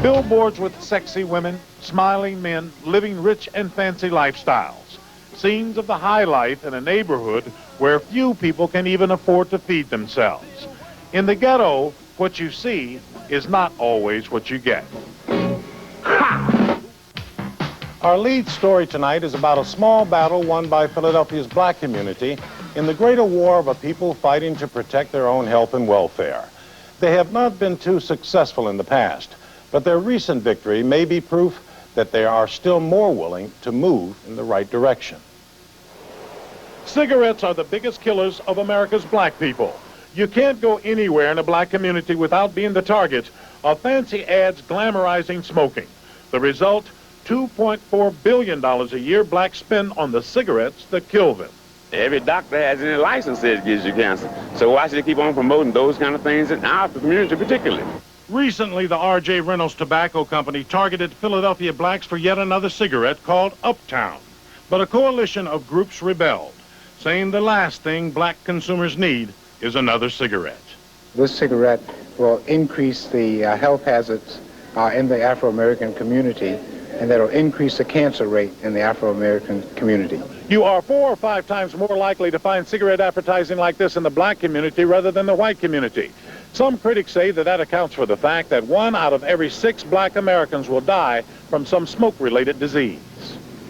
Billboards with sexy women, smiling men, living rich and fancy lifestyles. Scenes of the high life in a neighborhood where few people can even afford to feed themselves. In the ghetto, what you see is not always what you get. Our lead story tonight is about a small battle won by Philadelphia's black community in the greater war of a people fighting to protect their own health and welfare. They have not been too successful in the past, but their recent victory may be proof that they are still more willing to move in the right direction. Cigarettes are the biggest killers of America's black people. You can't go anywhere in a black community without being the target of fancy ads glamorizing smoking. The result, $2.4 billion a year blacks spend on the cigarettes that kill them. Every doctor has any license that gives you cancer. So why should they keep on promoting those kind of things in our community particularly? Recently, the R.J. Reynolds Tobacco Company targeted Philadelphia blacks for yet another cigarette called Uptown. But a coalition of groups rebelled, saying the last thing black consumers need is another cigarette. This cigarette will increase the health hazards in the Afro-American community, and that will increase the cancer rate in the Afro-American community. You are 4 or 5 times more likely to find cigarette advertising like this in the black community rather than the white community. Some critics say that accounts for the fact that 1 out of every 6 black Americans will die from some smoke-related disease.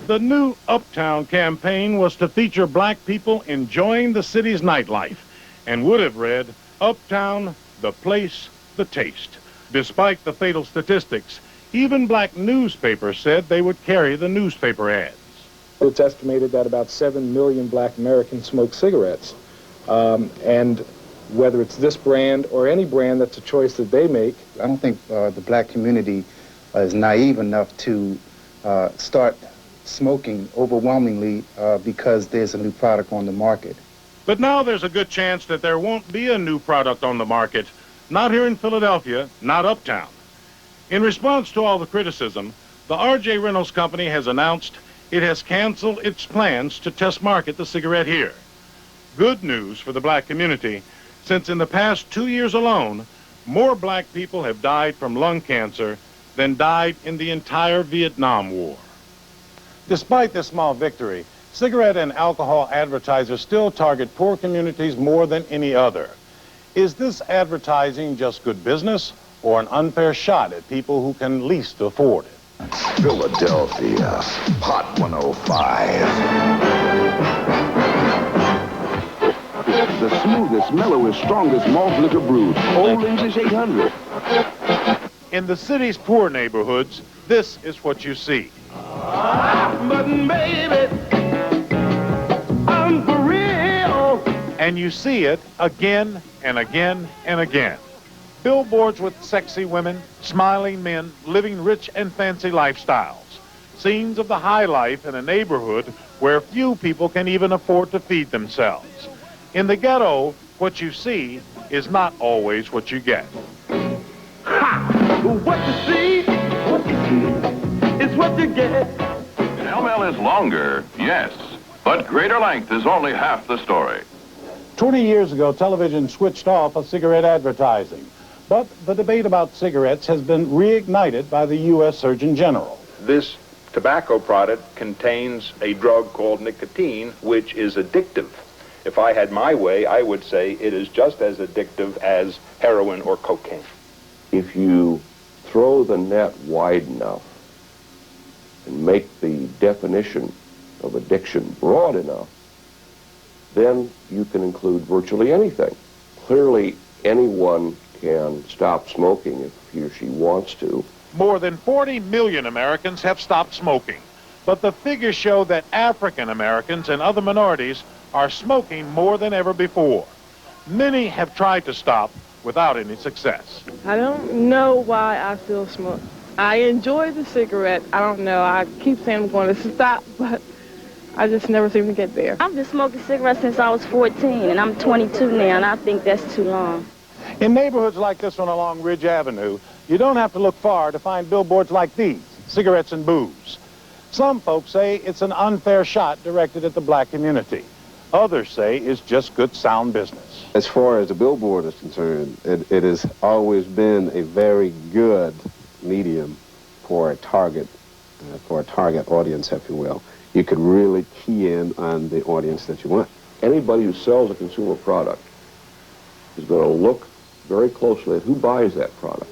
The new Uptown campaign was to feature black people enjoying the city's nightlife and would have read, Uptown, the place, the taste. Despite the fatal statistics, even black newspapers said they would carry the newspaper ads. It's estimated that about 7 million black Americans smoke cigarettes. And whether it's this brand or any brand, that's a choice that they make. I don't think the black community is naive enough to start smoking overwhelmingly because there's a new product on the market. But now there's a good chance that there won't be a new product on the market. Not here in Philadelphia, not Uptown. In response to all the criticism, the R.J. Reynolds Company has announced it has canceled its plans to test market the cigarette here. Good news for the black community, since in the past 2 years alone, more black people have died from lung cancer than died in the entire Vietnam War. Despite this small victory, cigarette and alcohol advertisers still target poor communities more than any other. Is this advertising just good business or an unfair shot at people who can least afford it? Philadelphia, Hot 105. The smoothest, mellowest, strongest malt liquor brewed. Old English 800. In the city's poor neighborhoods, this is what you see. But baby, I'm for real. And you see it again and again and again. Billboards with sexy women, smiling men, living rich and fancy lifestyles. Scenes of the high life in a neighborhood where few people can even afford to feed themselves. In the ghetto, what you see is not always what you get. Ha! What you see is what you get. LL is longer, yes, but greater length is only half the story. 20 years ago, television switched off of cigarette advertising. But the debate about cigarettes has been reignited by the U.S. Surgeon General. This tobacco product contains a drug called nicotine, which is addictive. If I had my way, I would say it is just as addictive as heroin or cocaine. If you throw the net wide enough and make the definition of addiction broad enough, then you can include virtually anything. Clearly, anyone can stop smoking if he or she wants to. More than 40 million Americans have stopped smoking. But the figures show that African Americans and other minorities are smoking more than ever before. Many have tried to stop without any success. I don't know why I still smoke. I enjoy the cigarette. I don't know. I keep saying I'm going to stop, but I just never seem to get there. I've been smoking cigarettes since I was 14, and I'm 22 now, and I think that's too long. In neighborhoods like this one along Ridge Avenue, you don't have to look far to find billboards like these, cigarettes and booze. Some folks say it's an unfair shot directed at the black community. Others say it's just good sound business. As far as the billboard is concerned, it has always been a very good medium for a target audience, if you will. You could really key in on the audience that you want. Anybody who sells a consumer product is going to look very closely at who buys that product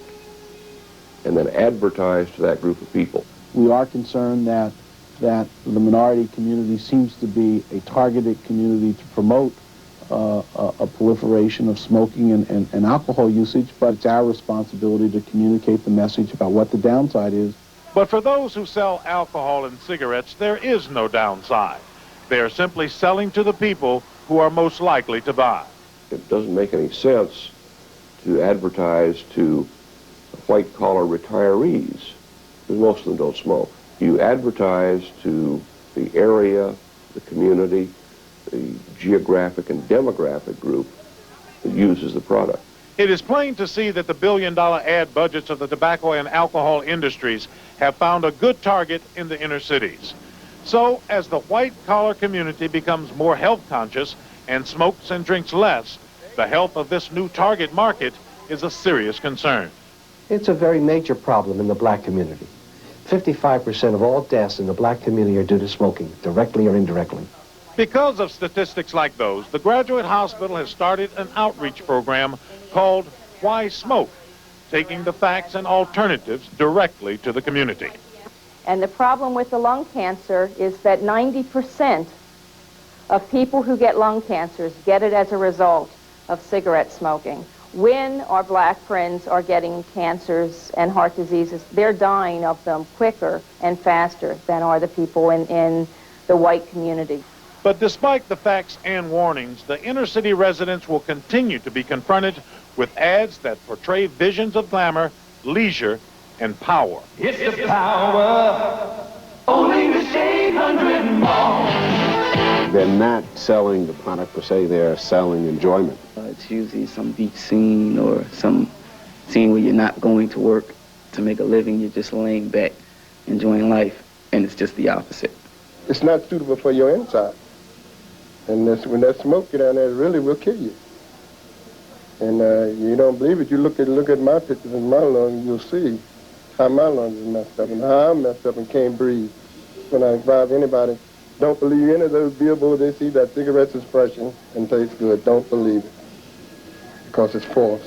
and then advertise to that group of people. We are concerned that the minority community seems to be a targeted community to promote a proliferation of smoking and alcohol usage, but it's our responsibility to communicate the message about what the downside is. But for those who sell alcohol and cigarettes, there is no downside. They are simply selling to the people who are most likely to buy. It doesn't make any sense to advertise to white-collar retirees, because most of them don't smoke. You advertise to the area, the community, the geographic and demographic group that uses the product. It is plain to see that the billion-dollar ad budgets of the tobacco and alcohol industries have found a good target in the inner cities. So, as the white-collar community becomes more health-conscious and smokes and drinks less, the health of this new target market is a serious concern. It's a very major problem in the black community. 55% of all deaths in the black community are due to smoking, directly or indirectly. Because of statistics like those, the Graduate Hospital has started an outreach program called Why Smoke, taking the facts and alternatives directly to the community. And the problem with the lung cancer is that 90% of people who get lung cancers get it as a result of cigarette smoking. When our black friends are getting cancers and heart diseases, they're dying of them quicker and faster than are the people in the white community. But despite the facts and warnings, the inner city residents will continue to be confronted with ads that portray visions of glamour, leisure, and power. It's the power, only the shade 100 more. They're not selling the product per se, they're selling enjoyment. It's usually some beach scene or some scene where you're not going to work to make a living, you're just laying back, enjoying life, and it's just the opposite. It's not suitable for your inside. And when that smoke get down there, it really will kill you. And you don't believe it, you look at my pictures and my lungs, you'll see how my lungs is messed up and how I'm messed up and can't breathe. When I advise anybody, don't believe any of those billboards they see that cigarettes is freshen and taste good. Don't believe it, because it's false.